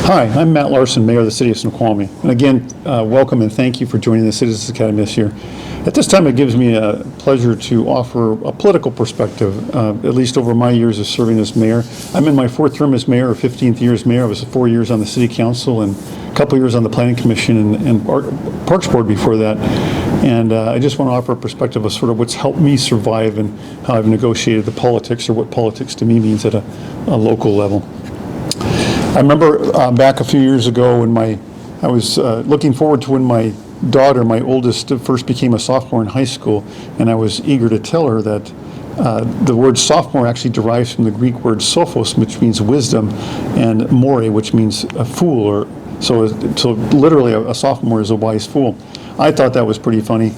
Hi, I'm Matt Larson, Mayor of the City of Snoqualmie. And again, welcome and thank you for joining the Citizens Academy this year. At this time, it gives me a pleasure to offer a political perspective, at least over my years of serving as mayor. I'm in my 4th term as mayor, or 15th year as mayor. I was 4 years on the City Council and a couple years on the Planning Commission and Parks Board before that. And I just want to offer a perspective of sort of what's helped me survive and how I've negotiated the politics, or what politics to me means at a local level. I remember back a few years ago when I was looking forward to when my daughter, my oldest, first became a sophomore in high school, and I was eager to tell her that the word sophomore actually derives from the Greek word sophos, which means wisdom, and more, which means a fool, or so literally a sophomore is a wise fool. I thought that was pretty funny.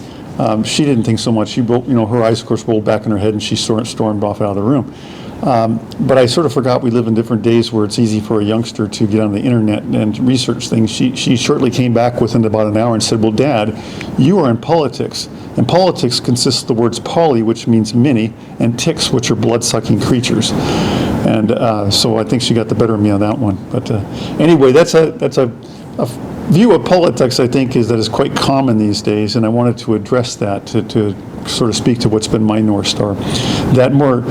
She didn't think so much. She, her eyes of course rolled back in her head, and she stormed off out of the room. But I sort of forgot we live in different days where it's easy for a youngster to get on the internet and research things. She shortly came back within about an hour and said, "Well, Dad, you are in politics. And politics consists of the words poly, which means many, and ticks, which are blood-sucking creatures." And so I think she got the better of me on that one. But anyway, that's a view of politics, I think, that is quite common these days, and I wanted to address that to sort of speak to what's been my North Star. That more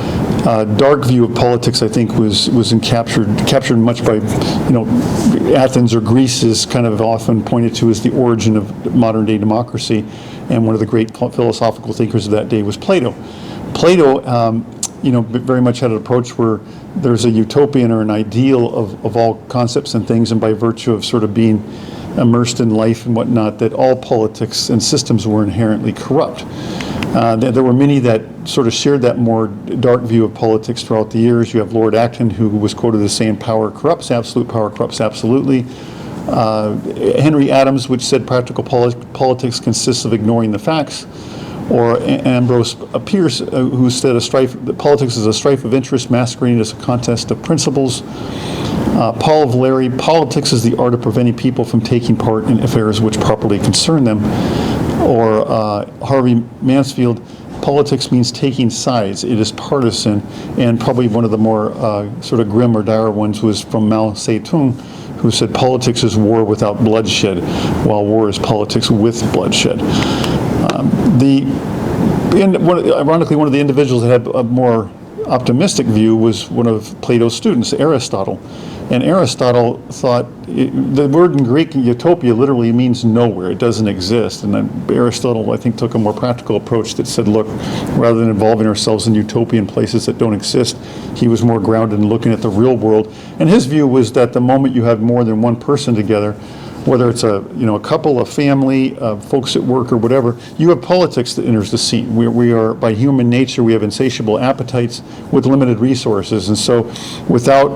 dark view of politics, I think, was captured much by, Athens or Greece is kind of often pointed to as the origin of modern day democracy, and one of the great philosophical thinkers of that day was Plato. Plato, very much had an approach where there's a utopian or an ideal of all concepts and things, and by virtue of sort of being immersed in life and whatnot, that all politics and systems were inherently corrupt. There were many that sort of shared that more dark view of politics throughout the years. You have Lord Acton, who was quoted as saying, "Power corrupts, absolute power corrupts absolutely." Henry Adams, which said practical politics consists of ignoring the facts. Or Ambrose Pierce, who said that politics is a strife of interest masquerading as a contest of principles. Paul Valéry, politics is the art of preventing people from taking part in affairs which properly concern them. Or Harvey Mansfield, politics means taking sides. It is partisan. And probably one of the more sort of grim or dire ones was from Mao Zedong, who said politics is war without bloodshed, while war is politics with bloodshed. Ironically, one of the individuals that had a more optimistic view was one of Plato's students, Aristotle. And Aristotle thought, the word in Greek, utopia, literally means nowhere. It doesn't exist. And then Aristotle, I think, took a more practical approach that said, look, rather than involving ourselves in utopian places that don't exist, he was more grounded in looking at the real world. And his view was that the moment you have more than one person together, whether it's a couple, a family, folks at work, or whatever, you have politics that enters the scene. We are, by human nature, we have insatiable appetites with limited resources. And so without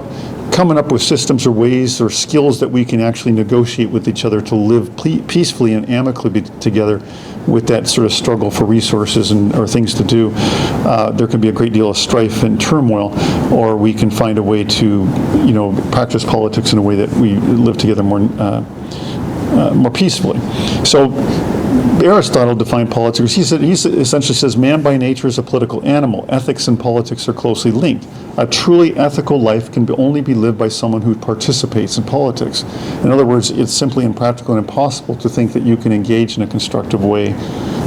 coming up with systems or ways or skills that we can actually negotiate with each other to live peacefully and amicably together with that sort of struggle for resources or things to do, there can be a great deal of strife and turmoil, or we can find a way to, practice politics in a way that we live together more peacefully. So Aristotle defined politics. He essentially says, man by nature is a political animal. Ethics and politics are closely linked. A truly ethical life can only be lived by someone who participates in politics. In other words, it's simply impractical and impossible to think that you can engage in a constructive way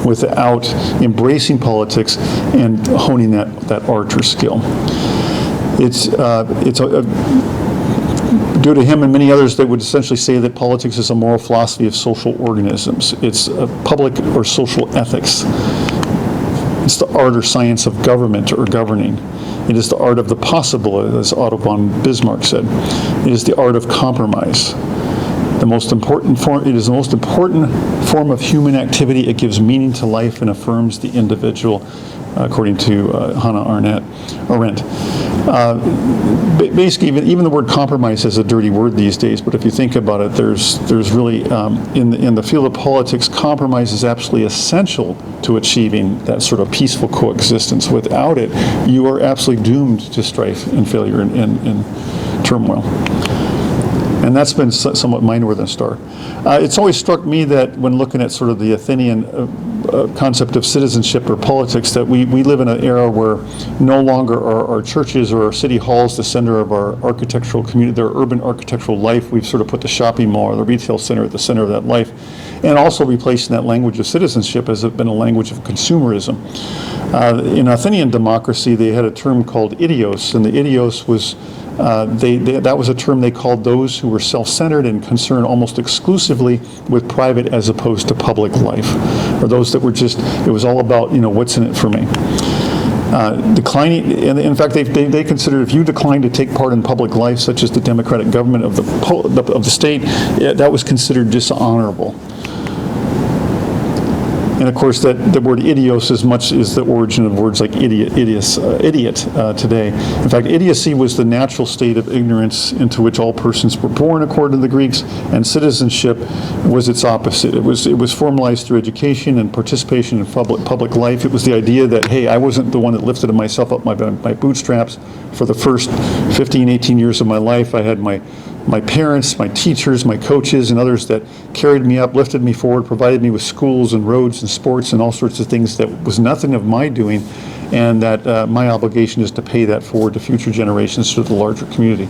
without embracing politics and honing that art or skill. Due to him and many others that would essentially say that politics is a moral philosophy of social organisms. It's public or social ethics. It's the art or science of government or governing. It is the art of the possible, as Otto von Bismarck said. It is the art of compromise. It is the most important form of human activity. It gives meaning to life and affirms the individual, according to Hannah Arendt. Basically, even the word compromise is a dirty word these days, but if you think about it, there's really, in the field of politics, compromise is absolutely essential to achieving that sort of peaceful coexistence. Without it, you are absolutely doomed to strife and failure and turmoil. And that's been somewhat my Northern Star. It's always struck me that when looking at sort of the Athenian concept of citizenship or politics, that we live in an era where no longer are our churches or our city halls the center of our architectural community, their urban architectural life. We've sort of put the shopping mall or the retail center at the center of that life, and also replacing that language of citizenship as been a language of consumerism. In Athenian democracy, they had a term called idios, and the idios was that was a term they called those who were self-centered and concerned almost exclusively with private as opposed to public life, or those that were just, it was all about, what's in it for me. Declining, and in fact, they considered if you declined to take part in public life, such as the democratic government of the state, that was considered dishonorable. And of course, the word idios as much is the origin of words like idiot today. In fact, idiocy was the natural state of ignorance into which all persons were born, according to the Greeks, and citizenship was its opposite. It was formalized through education and participation in public life. It was the idea that, hey, I wasn't the one that lifted myself up my bootstraps. For the first 15, 18 years of my life, I had my parents, my teachers, my coaches, and others that carried me up, lifted me forward, provided me with schools and roads and sports and all sorts of things that was nothing of my doing, and that my obligation is to pay that forward to future generations, to the larger community.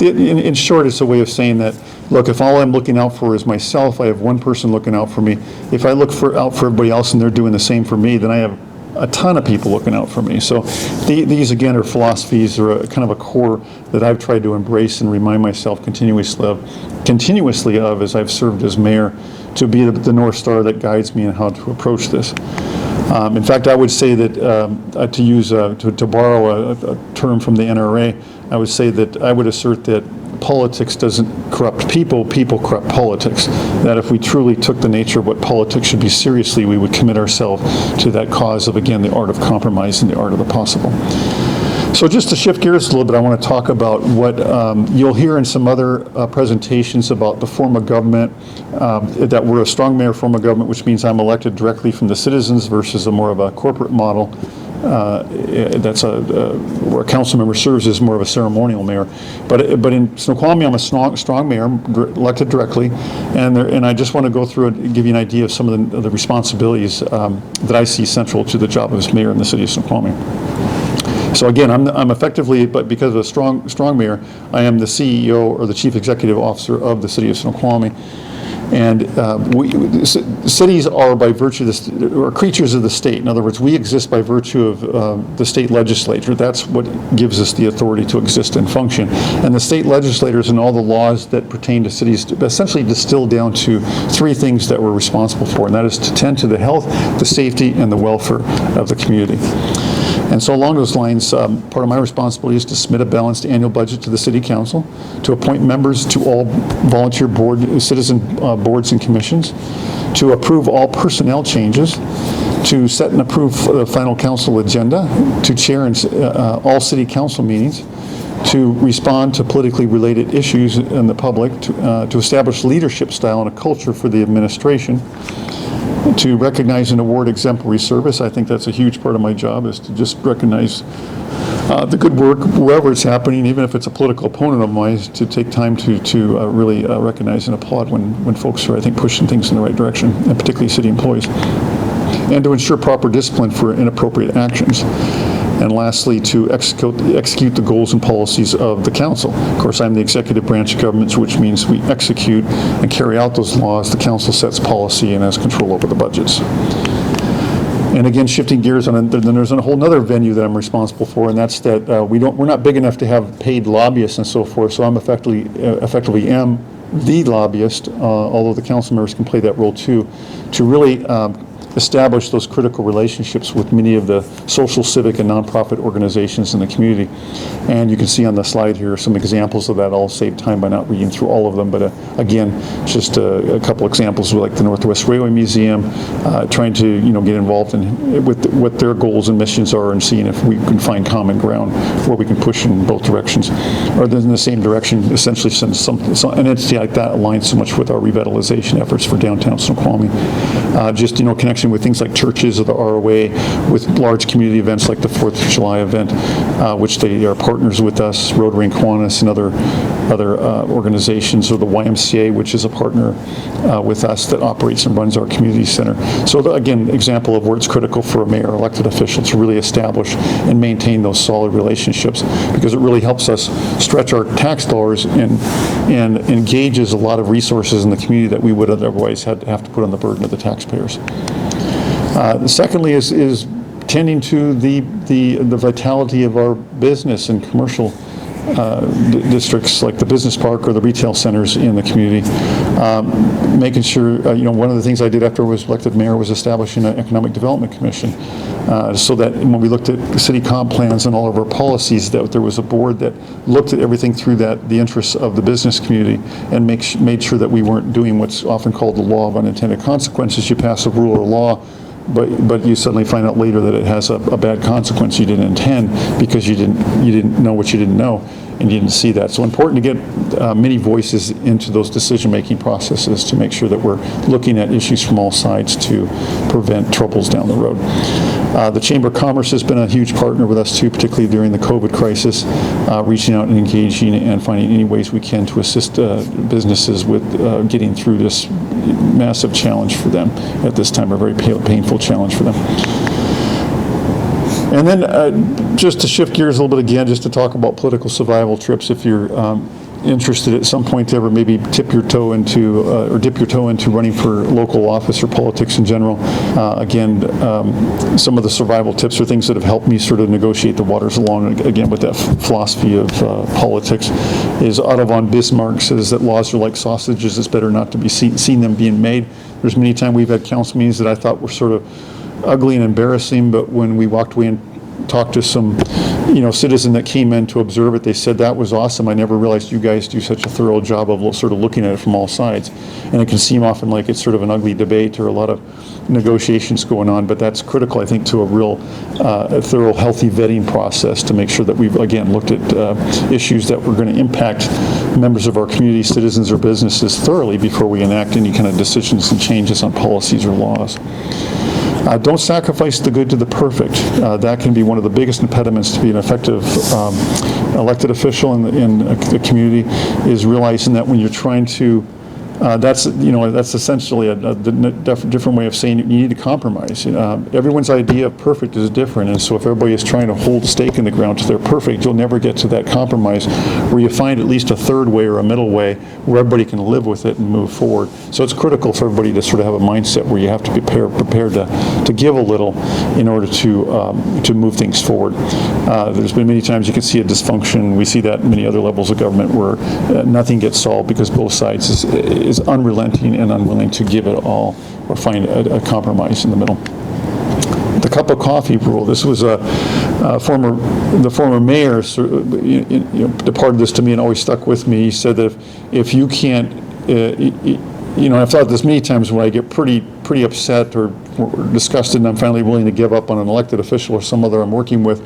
In short, it's a way of saying that, look, if all I'm looking out for is myself, I have one person looking out for me. If I look out for everybody else and they're doing the same for me, then I have a ton of people looking out for me. So these again are philosophies, or a kind of a core that I've tried to embrace and remind myself continuously of as I've served as mayor, to be the North Star that guides me in how to approach this. In fact, I would say that to borrow a term from the NRA, I would say that I would assert that politics doesn't corrupt people, people corrupt politics. That if we truly took the nature of what politics should be seriously, we would commit ourselves to that cause of, again, the art of compromise and the art of the possible. So just to shift gears a little bit, I want to talk about what you'll hear in some other presentations about the form of government, that we're a strong mayor form of government, which means I'm elected directly from the citizens versus a more of a corporate model. That's where a council member serves as more of a ceremonial mayor. But in Snoqualmie, I'm a strong mayor, elected directly, and I just want to go through and give you an idea of some of the responsibilities that I see central to the job as mayor in the city of Snoqualmie. So again, I'm effectively, but because of a strong mayor, I am the CEO or the chief executive officer of the city of Snoqualmie. And cities are, by virtue of this, are creatures of the state. In other words, we exist by virtue of the state legislature. That's what gives us the authority to exist and function. And the state legislators and all the laws that pertain to cities essentially distill down to three things that we're responsible for, and that is to tend to the health, the safety, and the welfare of the community. And so along those lines, part of my responsibility is to submit a balanced annual budget to the City Council, to appoint members to all volunteer citizen boards and commissions, to approve all personnel changes, to set and approve the final council agenda, to chair all City Council meetings, to respond to politically related issues in the public, to establish leadership style and a culture for the administration, to recognize and award exemplary service. I think that's a huge part of my job, is to just recognize the good work wherever it's happening, even if it's a political opponent of mine, to take time to really recognize and applaud when folks are, I think, pushing things in the right direction, and particularly city employees. And to ensure proper discipline for inappropriate actions. And lastly, to execute the goals and policies of the council. Of course, I'm the executive branch of government, which means we execute and carry out those laws. The council sets policy and has control over the budgets. And again, shifting gears, then there's a whole other venue that I'm responsible for, and that's that we're not big enough to have paid lobbyists and so forth. So I'm effectively am the lobbyist, although the council members can play that role too, to really establish those critical relationships with many of the social, civic, and nonprofit organizations in the community. And you can see on the slide here some examples of that. I'll save time by not reading through all of them, but again, just a couple examples, like the Northwest Railway Museum, trying to get involved with what their goals and missions are, and seeing if we can find common ground where we can push in both directions, or in the same direction, essentially, since an entity like that aligns so much with our revitalization efforts for downtown Snoqualmie. Just connection with things like churches or the ROA, with large community events like the 4th of July event, which they are partners with us, Rotary and Kiwanis, and other other organizations, or the YMCA, which is a partner with us that operates and runs our community center. So again, example of where it's critical for a mayor or elected official to really establish and maintain those solid relationships, because it really helps us stretch our tax dollars and engages a lot of resources in the community that we would otherwise have to put on the burden of the taxpayers. Secondly is tending to the vitality of our business and commercial districts, like the business park or the retail centers in the community. Making sure, one of the things I did after I was elected mayor was establishing an economic development commission, so that when we looked at city comp plans and all of our policies, that there was a board that looked at everything through the interests of the business community, and made sure that we weren't doing what's often called the law of unintended consequences. You pass a rule or law, but you suddenly find out later that it has a bad consequence you didn't intend, because you didn't know what you didn't know, and you didn't see that. So important to get many voices into those decision-making processes to make sure that we're looking at issues from all sides to prevent troubles down the road. The Chamber of Commerce has been a huge partner with us too, particularly during the COVID crisis, reaching out and engaging and finding any ways we can to assist businesses with getting through this massive challenge for them at this time, a very painful challenge for them. And then just to shift gears a little bit again, just to talk about political survival trips, if you're interested at some point to ever maybe dip your toe into running for local office or politics in general. Again, some of the survival tips are things that have helped me sort of negotiate the waters along, again, with that philosophy of politics, is Otto von Bismarck says that laws are like sausages. It's better not to be seen them being made. There's many times we've had council meetings that I thought were sort of ugly and embarrassing, but when we walked away and talked to some citizen that came in to observe it, they said, that was awesome. I never realized you guys do such a thorough job of sort of looking at it from all sides. And it can seem often like it's sort of an ugly debate or a lot of negotiations going on, but that's critical, I think, to a real thorough, healthy vetting process to make sure that we've, again, looked at issues that were going to impact members of our community, citizens, or businesses thoroughly before we enact any kind of decisions and changes on policies or laws. Don't sacrifice the good to the perfect. That can be one of the biggest impediments to be an effective elected official in the community, is realizing that when you're trying to that's essentially a different way of saying you need to compromise. Everyone's idea of perfect is different, and so if everybody is trying to hold a stake in the ground to their perfect, you'll never get to that compromise where you find at least a third way or a middle way where everybody can live with it and move forward. So it's critical for everybody to sort of have a mindset where you have to be prepared to give a little in order to move things forward. There's been many times you can see a dysfunction. We see that in many other levels of government where nothing gets solved because both sides is unrelenting and unwilling to give it all or find a compromise in the middle. The cup of coffee rule. This was the former mayor departed this to me and always stuck with me. He said that if you can't, I've thought this many times when I get pretty upset or disgusted and I'm finally willing to give up on an elected official or some other I'm working with.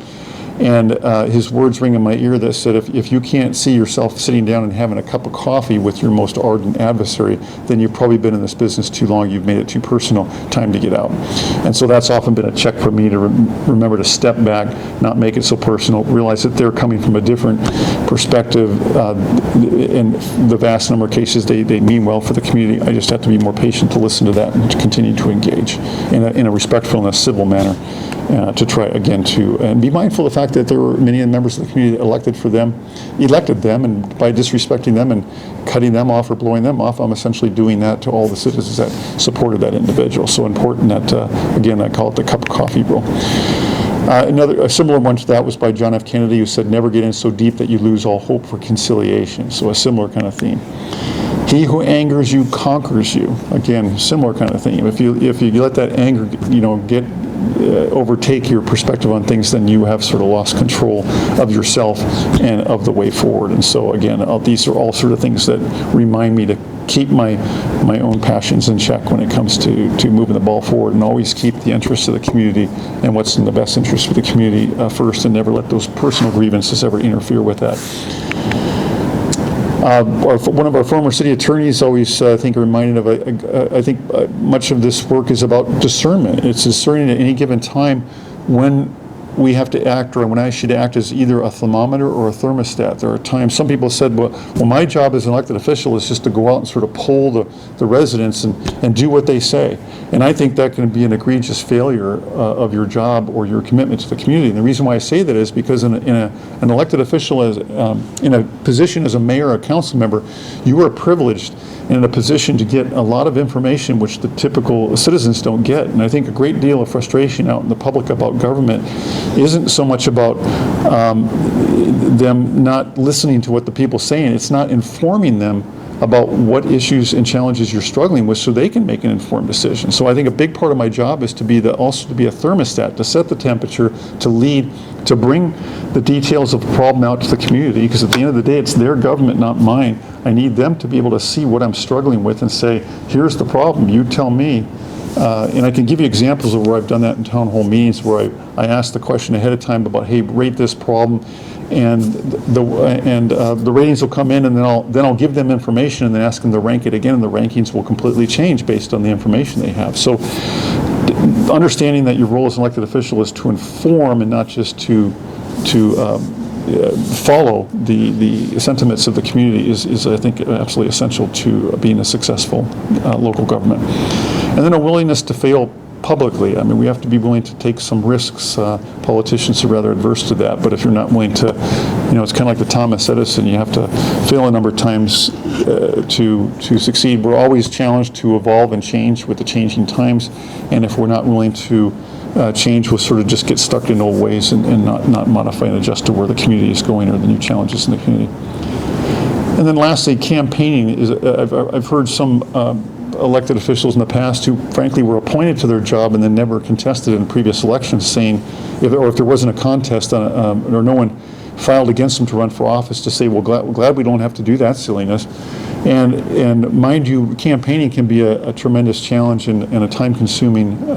And his words ring in my ear that said, if you can't see yourself sitting down and having a cup of coffee with your most ardent adversary, then you've probably been in this business too long, you've made it too personal, time to get out. And so that's often been a check for me to remember to step back, not make it so personal, realize that they're coming from a different perspective. In the vast number of cases, they mean well for the community. I just have to be more patient to listen to that and to continue to engage in a respectful and a civil manner. To try again and be mindful of the fact that there were many members of the community that elected them, and by disrespecting them and cutting them off or blowing them off, I'm essentially doing that to all the citizens that supported that individual. So important that, again, I call it the cup of coffee rule. A similar one to that was by John F. Kennedy, who said, never get in so deep that you lose all hope for conciliation. So a similar kind of theme. He who angers you conquers you. Again, similar kind of theme. If you let that anger, overtake your perspective on things, then you have sort of lost control of yourself and of the way forward. And so again, these are all sort of things that remind me to keep my own passions in check when it comes to moving the ball forward, and always keep the interests of the community and what's in the best interest for the community first, and never let those personal grievances ever interfere with that. One of our former city attorneys always, I think, reminded of, I think much of this work is about discernment. It's discerning at any given time when we have to act, or when I should act, as either a thermometer or a thermostat. There are times, some people said, well, my job as an elected official is just to go out and sort of poll the residents and do what they say. And I think that can be an egregious failure of your job or your commitment to the community. And the reason why I say that is because an elected official, in a position as a mayor or a council member, you are privileged and in a position to get a lot of information which the typical citizens don't get. And I think a great deal of frustration out in the public about government isn't so much about them not listening to what the people are saying. It's not informing them about what issues and challenges you're struggling with so they can make an informed decision. So I think a big part of my job is also to be a thermostat, to set the temperature, to lead, to bring the details of the problem out to the community, because at the end of the day, it's their government, not mine. I need them to be able to see what I'm struggling with and say, here's the problem, you tell me. And I can give you examples of where I've done that in town hall meetings, where I ask the question ahead of time about, hey, rate this problem, and the ratings will come in, and then I'll give them information and then ask them to rank it again, and the rankings will completely change based on the information they have. So understanding that your role as an elected official is to inform and not just to follow the sentiments of the community is I think absolutely essential to being a successful local government. And then a willingness to fail publicly. I mean, we have to be willing to take some risks. Politicians are rather adverse to that, but if you're not willing to, it's kind of like the Thomas Edison, you have to fail a number of times to succeed. We're always challenged to evolve and change with the changing times, and if we're not willing to change, we'll sort of just get stuck in old ways and not modify and adjust to where the community is going or the new challenges in the community. And then lastly, campaigning is, I've heard some elected officials in the past who frankly were appointed to their job and then never contested in previous elections, saying, if there wasn't a contest or no one filed against them to run for office, to say, well, glad we don't have to do that silliness. And mind you, campaigning can be a tremendous challenge and a time-consuming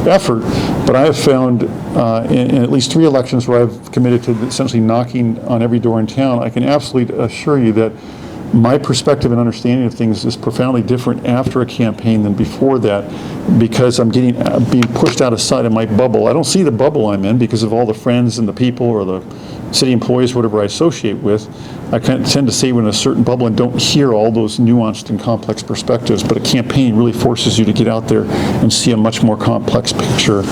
effort, but I have found in at least 3 elections where I've committed to essentially knocking on every door in town, I can absolutely assure you that my perspective and understanding of things is profoundly different after a campaign than before that, because I'm being pushed outside of my bubble. I don't see the bubble I'm in because of all the friends and the people or the city employees, whatever I associate with. I tend to stay in a certain bubble and don't hear all those nuanced and complex perspectives, but a campaign really forces you to get out there and see a much more complex picture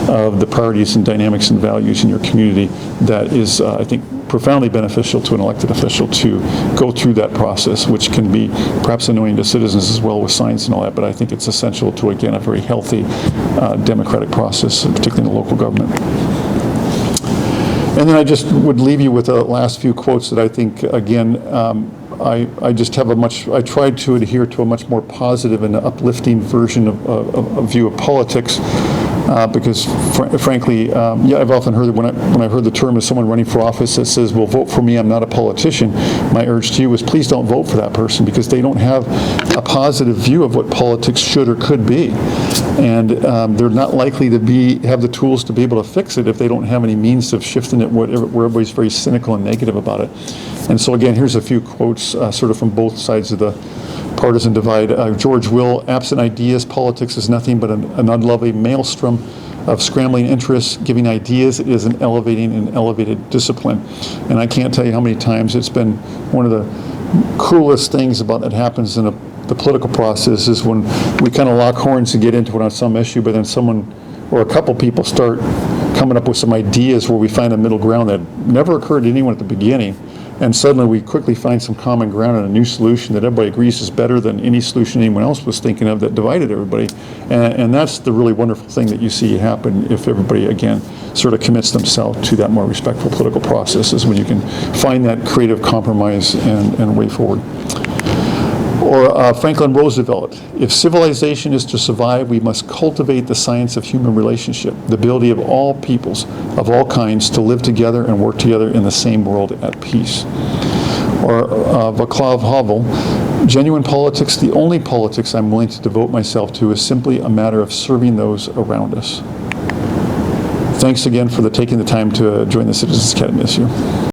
of the priorities and dynamics and values in your community that is, I think, profoundly beneficial to an elected official to go through that process, which can be perhaps annoying to citizens as well with signs and all that, but I think it's essential to, again, a very healthy democratic process, particularly in the local government. And then I just would leave you with the last few quotes that I think, again, I just have I tried to adhere to a much more positive and uplifting version of view of politics, because frankly, I've often heard that when I've heard the term of someone running for office that says, well, vote for me, I'm not a politician, my urge to you is please don't vote for that person, because they don't have a positive view of what politics should or could be. And they're not likely to have the tools to be able to fix it if they don't have any means of shifting it where everybody's very cynical and negative about it. And so again, here's a few quotes sort of from both sides of the partisan divide. George Will, absent ideas, politics is nothing but an unlovely maelstrom of scrambling interests. Giving ideas is an elevated discipline. And I can't tell you how many times it's been one of the coolest things about that happens in the political process is when we kind of lock horns and get into it on some issue, but then someone or a couple people start coming up with some ideas where we find a middle ground that never occurred to anyone at the beginning. And suddenly we quickly find some common ground and a new solution that everybody agrees is better than any solution anyone else was thinking of that divided everybody. And that's the really wonderful thing that you see happen if everybody, again, sort of commits themselves to that more respectful political process, is when you can find that creative compromise and way forward. Or Franklin Roosevelt, if civilization is to survive, we must cultivate the science of human relationship, the ability of all peoples, of all kinds, to live together and work together in the same world at peace. Or Václav Havel, genuine politics, the only politics I'm willing to devote myself to is simply a matter of serving those around us. Thanks again for taking the time to join the Citizens Academy this year.